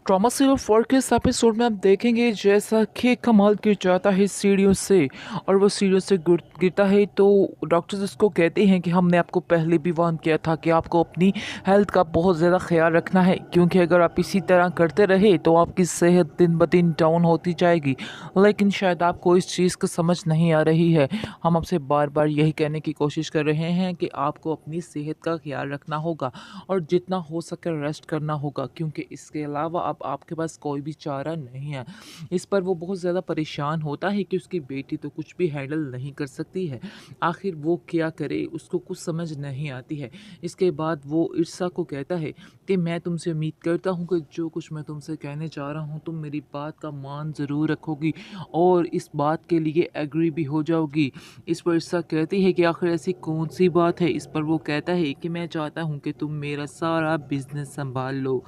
Trauma serial 4 के इस episode में आप देखेंगे जैसा कि कमाल गिर जाता है सीढ़ियों से और वो सीढ़ियों से गिरता है तो डॉक्टर्स उसको कहते हैं कि हमने आपको पहले भी वार्न किया था कि आपको अपनी हेल्थ का बहुत ज़्यादा ख्याल रखना है क्योंकि अगर आप इसी तरह करते रहे तो आपकी सेहत दिन ब दिन डाउन होती जाएगी। लेकिन शायद आपको इस चीज़ को समझ नहीं आ रही है। हम आपसे बार बार यही कहने की कोशिश कर रहे हैं कि आपको अपनी सेहत का ख्याल रखना होगा और जितना हो सके रेस्ट करना होगा क्योंकि इसके अलावा अब आपके पास कोई भी चारा नहीं है। इस पर वो बहुत ज़्यादा परेशान होता है कि उसकी बेटी तो कुछ भी हैंडल नहीं कर सकती है। आखिर वो क्या करे, उसको कुछ समझ नहीं आती है। इसके बाद वो ईर्षा को कहता है कि मैं तुमसे उम्मीद करता हूँ कि जो कुछ मैं तुमसे कहने जा रहा हूँ तुम मेरी बात का मान ज़रूर रखोगी और इस बात के लिए एग्री भी हो जाओगी। इस पर ईर्षा कहती है कि आखिर ऐसी कौन सी बात है। इस पर वो कहता है कि मैं चाहता हूँ कि तुम मेरा सारा बिजनेस संभाल लो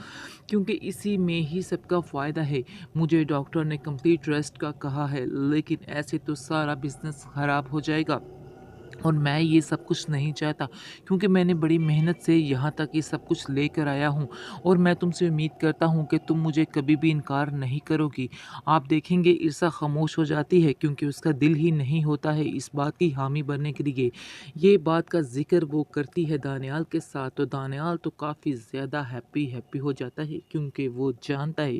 क्योंकि इसी में ही सबका फ़ायदा है। मुझे डॉक्टर ने कंप्लीट रेस्ट का कहा है लेकिन ऐसे तो सारा बिजनेस ख़राब हो जाएगा और मैं ये सब कुछ नहीं चाहता क्योंकि मैंने बड़ी मेहनत से यहाँ तक ये सब कुछ लेकर आया हूँ और मैं तुमसे उम्मीद करता हूँ कि तुम मुझे कभी भी इनकार नहीं करोगी। आप देखेंगे ईर्षा खामोश हो जाती है क्योंकि उसका दिल ही नहीं होता है इस बात की हामी बनने के लिए। ये बात का जिक्र वो करती है दानियाल के साथ तो दानियाल तो काफ़ी ज़्यादा हैप्पी हो जाता है क्योंकि वो जानता है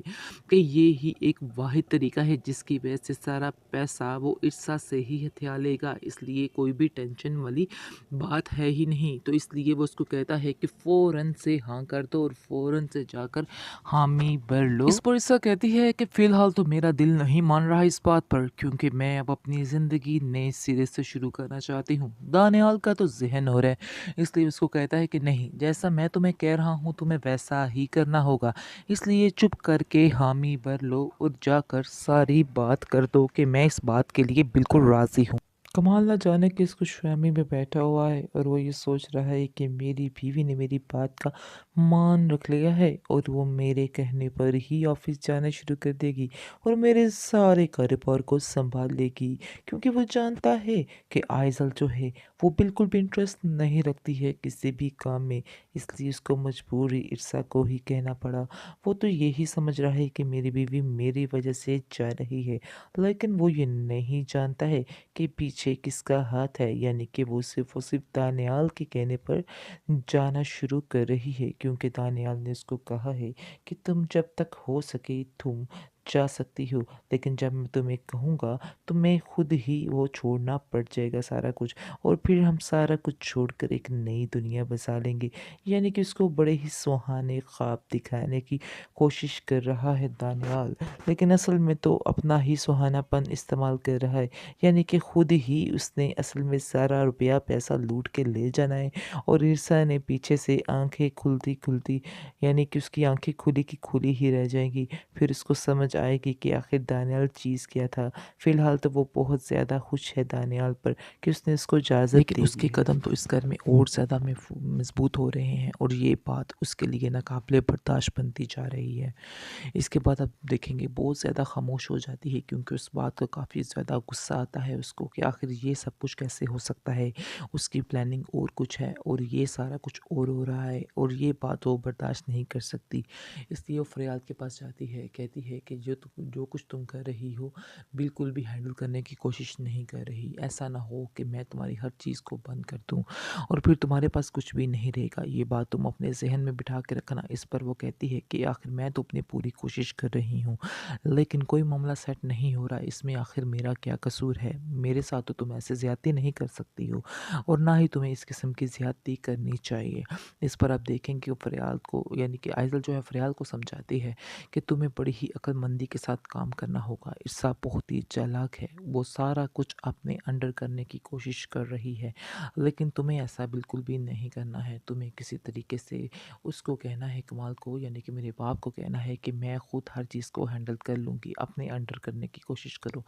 कि ये ही एक वाहिद तरीका है जिसकी वजह से सारा पैसा वो ईर्षा से ही हथिया लेगा। इसलिए कोई भी टेंशन वाली बात है ही नहीं। तो इसलिए वो उसको कहता है कि फ़ौरन से हाँ कर दो और फ़ौरन से जाकर हामी भर लो। इस पर ईर्षा कहती है कि फ़िलहाल तो मेरा दिल नहीं मान रहा इस बात पर क्योंकि मैं अब अपनी ज़िंदगी नए सिरे से शुरू करना चाहती हूँ। दानियाल का तो ज़हन हो रहा है इसलिए उसको कहता है कि नहीं, जैसा मैं तुम्हें कह रहा हूँ तुम्हें वैसा ही करना होगा। इसलिए चुप करके हामी भर लो और जाकर सारी बात कर दो कि मैं इस बात के लिए बिल्कुल राज़ी हूँ। कमाल ना जाने किस खुशफहमी में बैठा हुआ है और वो ये सोच रहा है कि मेरी बीवी ने मेरी बात का मान रख लिया है और वो मेरे कहने पर ही ऑफिस जाना शुरू कर देगी और मेरे सारे कारोबार को संभाल लेगी क्योंकि वो जानता है कि आइजल जो है वो बिल्कुल भी इंटरेस्ट नहीं रखती है किसी भी काम में। इसलिए उसको मजबूरी ईर्षा को ही कहना पड़ा। वो तो यही समझ रहा है कि मेरी बीवी मेरी वजह से जा रही है लेकिन वो ये नहीं जानता है कि पीछे किसका हाथ है, यानी कि वो सिर्फ दानियाल के कहने पर जाना शुरू कर रही है क्योंकि दानियाल ने उसको कहा है कि तुम जब तक हो सके तुम जा सकती हो लेकिन जब मैं तुम्हें कहूँगा तो मैं खुद ही वो छोड़ना पड़ जाएगा सारा कुछ और फिर हम सारा कुछ छोड़कर एक नई दुनिया बसा लेंगे। यानी कि उसको बड़े ही सुहाने ख्वाब दिखाने की कोशिश कर रहा है दानियाल, लेकिन असल में तो अपना ही सुहानापन इस्तेमाल कर रहा है। यानी कि खुद ही उसने असल में सारा रुपया पैसा लूट के ले जाना है और ईर्षा ने पीछे से आंखें खुलती खुलती, यानी कि उसकी आंखें खुली की खुली ही रह जाएंगी। फिर उसको समझ आएगी कि आखिर दानियाल चीज़ क्या था। फिलहाल तो वो बहुत ज़्यादा खुश है दानियाल पर कि उसने उसको इजाज़त लेकिन दे उसके दी है। कदम तो इस घर में और ज़्यादा मजबूत हो रहे हैं और ये बात उसके लिए नाकाबिले बर्दाश्त बनती जा रही है। इसके बाद आप देखेंगे बहुत ज़्यादा खामोश हो जाती है क्योंकि उस बात का काफ़ी ज़्यादा गुस्सा आता है उसको कि आखिर ये सब कुछ कैसे हो सकता है। उसकी प्लानिंग और कुछ है और ये सारा कुछ और हो रहा है और ये बात वो बर्दाश्त नहीं कर सकती। इसलिए वो फरियाद के पास जाती है, कहती है कि जो कुछ तुम कर रही हो बिल्कुल भी हैंडल करने की कोशिश नहीं कर रही। ऐसा ना हो कि मैं तुम्हारी हर चीज़ को बंद कर दूँ और फिर तुम्हारे पास कुछ भी नहीं रहेगा। ये बात तुम अपने ज़हन में बिठा के रखना। इस पर वो कहती है कि आखिर मैं तो अपनी पूरी कोशिश कर रही हूँ लेकिन कोई मामला सेट नहीं हो रहा। इसमें आखिर मेरा क्या कसूर है? मेरे साथ तो तुम ऐसे ज़्यादती नहीं कर सकती हो और ना ही तुम्हें इस किस्म की ज़्यादती करनी चाहिए। इस पर आप देखेंगे वो फरियाद को, यानी कि आइज़ल जो है फरियाद को समझाती है कि तुम्हें बड़ी ही अक्लमंदी के साथ काम करना होगा। ईर्षा बहुत ही चालाक है, वो सारा कुछ अपने अंडर करने की कोशिश कर रही है लेकिन तुम्हें ऐसा बिल्कुल भी नहीं करना है। तुम्हें किसी तरीके से उसको कहना है, कमाल को यानी कि मेरे बाप को कहना है कि मैं खुद हर चीज़ को हैंडल कर लूँगी, अपने अंडर करने की कोशिश करो।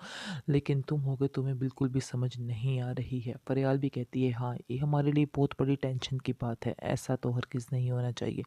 लेकिन तुम होगे तुम्हें बिल्कुल भी समझ नहीं आ रही है। फरियाल भी कहती है हाँ, ये हमारे लिए बहुत बड़ी टेंशन की बात है, ऐसा तो हरगिज़ नहीं होना चाहिए।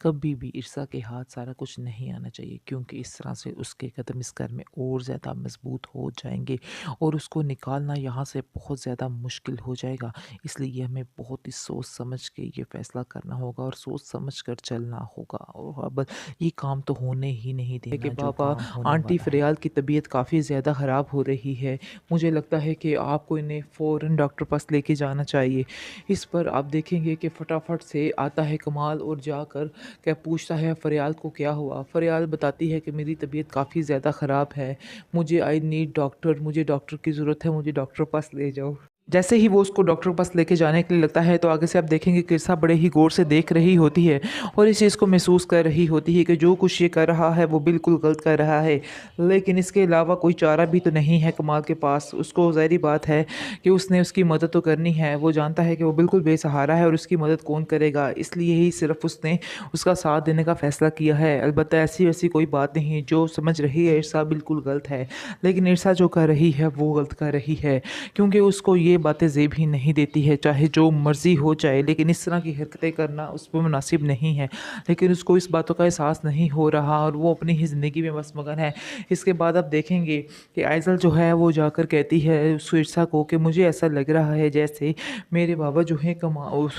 कभी भी ईर्षा के हाथ सारा कुछ नहीं आना चाहिए क्योंकि इस तरह से اس کے قدم اس گھر میں اور زیادہ مضبوط ہو جائیں گے اور اس کو نکالنا یہاں سے بہت زیادہ مشکل ہو جائے گا۔ اس لیے ہمیں بہت ہی سوچ سمجھ کے یہ فیصلہ کرنا ہوگا اور سوچ سمجھ کر چلنا ہوگا، اور اب یہ کام تو ہونے ہی نہیں دینا کہ جو بابا کام ہونے آنٹی والا ہے۔ فریال کی طبیعت کافی زیادہ خراب ہو رہی ہے، مجھے لگتا ہے کہ آپ کو انہیں فوراً ڈاکٹر پاس لے کے جانا چاہیے۔ اس پر آپ دیکھیں گے کہ فٹافٹ سے آتا ہے کمال اور جا کر کیا پوچھتا ہے فریال کو کیا ہوا۔ فریال بتاتی ہے کہ میری طبیعت کافی زیادہ خراب ہے، مجھے آئی نیڈ ڈاکٹر، مجھے ڈاکٹر کی ضرورت ہے، مجھے ڈاکٹر پاس لے جاؤ۔ جیسے ہی وہ اس کو ڈاکٹر کے پاس لے کے جانے کے لیے لگتا ہے تو آگے سے آپ دیکھیں گے کرسا بڑے ہی غور سے دیکھ رہی ہوتی ہے اور اس چیز کو محسوس کر رہی ہوتی ہے کہ جو کچھ یہ کر رہا ہے وہ بالکل غلط کر رہا ہے، لیکن اس کے علاوہ کوئی چارہ بھی تو نہیں ہے کمال کے پاس۔ اس کو ظاہری بات ہے کہ اس نے اس کی مدد تو کرنی ہے، وہ جانتا ہے کہ وہ بالکل بے سہارا ہے اور اس کی مدد کون کرے گا، اس لیے ہی صرف اس نے اس کا ساتھ دینے کا فیصلہ کیا ہے۔ البتہ ایسی ویسی کوئی بات نہیں، جو سمجھ رہی ہے ارسا بالکل غلط ہے، لیکن ارسا جو کر رہی ہے وہ غلط کر رہی ہے، کیونکہ اس کو یہ باتیں زیب ہی نہیں دیتی ہے، چاہے جو مرضی ہو جائے، لیکن اس طرح کی حرکتیں کرنا اس پہ مناسب نہیں ہے، لیکن اس کو اس باتوں کا احساس نہیں ہو رہا اور وہ اپنی ہی زندگی میں بس مگن ہے۔ اس کے بعد آپ دیکھیں گے کہ آئزل جو ہے وہ جا کر کہتی ہے اس ارسا کو کہ مجھے ایسا لگ رہا ہے جیسے میرے بابا جو ہے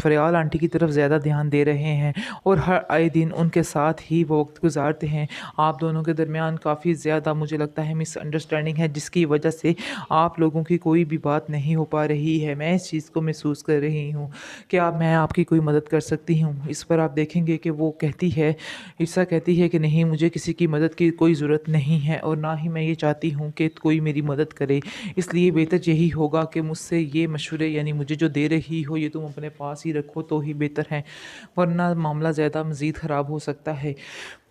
فریال آنٹی کی طرف زیادہ دھیان دے رہے ہیں اور ہر آئے دن ان کے ساتھ ہی وہ وقت گزارتے ہیں، آپ دونوں کے درمیان کافی زیادہ مجھے لگتا ہے مس انڈرسٹینڈنگ ہے، جس کی وجہ سے آپ لوگوں کی کوئی بھی بات نہیں ہو پا رہی ہے، میں اس چیز کو محسوس کر رہی ہوں، کیا میں آپ کی کوئی مدد کر سکتی ہوں؟ اس پر آپ دیکھیں گے کہ وہ کہتی ہے، ارسا کہتی ہے کہ نہیں، مجھے کسی کی مدد کی کوئی ضرورت نہیں ہے اور نہ ہی میں یہ چاہتی ہوں کہ کوئی میری مدد کرے، اس لیے بہتر یہی ہوگا کہ مجھ سے یہ مشورے یعنی مجھے جو دے رہی ہو یہ تم اپنے پاس ہی رکھو تو ہی بہتر ہے، ورنہ معاملہ زیادہ مزید خراب ہو سکتا ہے۔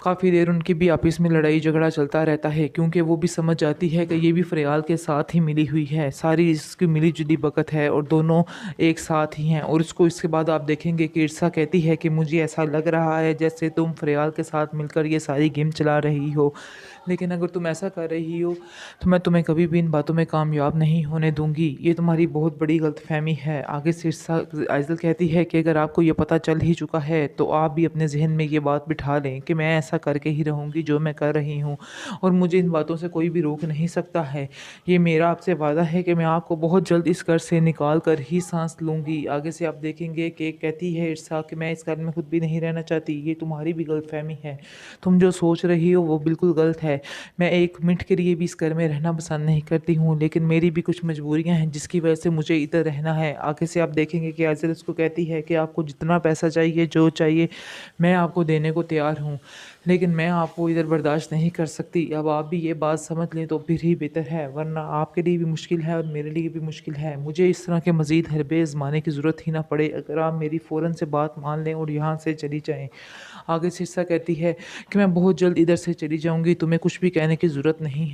کافی دیر ان کی بھی آپس میں لڑائی جھگڑا چلتا رہتا ہے، کیونکہ وہ بھی سمجھ جاتی ہے کہ یہ بھی فریال کے ساتھ ہی ملی ہوئی ہے، ساری اس کی ملی جلی بقت ہے اور دونوں ایک ساتھ ہی ہیں، اور اس کے بعد آپ دیکھیں گے کہ ارسا کہتی ہے کہ مجھے ایسا لگ رہا ہے جیسے تم فریال کے ساتھ مل کر یہ ساری گیم چلا رہی ہو، لیکن اگر تم ایسا کر رہی ہو تو میں تمہیں کبھی بھی ان باتوں میں کامیاب نہیں ہونے دوں گی، یہ تمہاری بہت بڑی غلط فہمی ہے۔ آگے سے آئزل کہتی ہے کہ اگر آپ کو یہ پتہ چل ہی چکا ہے تو آپ بھی اپنے ذہن میں یہ بات بٹھا لیں کہ میں ایسا کر کے ہی رہوں گی جو میں کر رہی ہوں اور مجھے ان باتوں سے کوئی بھی روک نہیں سکتا ہے، یہ میرا آپ سے وعدہ ہے کہ میں آپ کو بہت جلد اس گھر سے نکال کر ہی سانس لوں گی۔ آگے سے آپ دیکھیں گے کہ کہتی ہے ارسا کہ میں اس گھر میں خود بھی نہیں رہنا چاہتی، یہ تمہاری بھی غلط فہمی ہے، تم جو سوچ رہی ہو وہ بالکل غلط ہے، میں ایک منٹ کے لیے بھی اس گھر میں رہنا پسند نہیں کرتی ہوں، لیکن میری بھی کچھ مجبوریاں ہیں جس کی وجہ سے مجھے ادھر رہنا ہے۔ آگے سے آپ دیکھیں گے کہ آئزل اس کو کہتی ہے کہ آپ کو جتنا پیسہ چاہیے، جو چاہیے میں آپ کو دینے کو تیار ہوں، لیکن میں آپ کو ادھر برداشت نہیں کر سکتی، اب آپ بھی یہ بات سمجھ لیں تو پھر ہی بہتر ہے، ورنہ آپ کے لیے بھی مشکل ہے اور میرے لیے بھی مشکل ہے، مجھے اس طرح کے مزید حربے آزمانے کی ضرورت ہی نہ پڑے اگر آپ میری فوراً سے بات مان لیں اور یہاں سے چلی جائیں۔ آگے سے ارسا کہتی ہے کہ میں بہت جلد ادھر سے چلی جاؤں گی، تمہیں کچھ بھی کہنے کی ضرورت نہیں ہے۔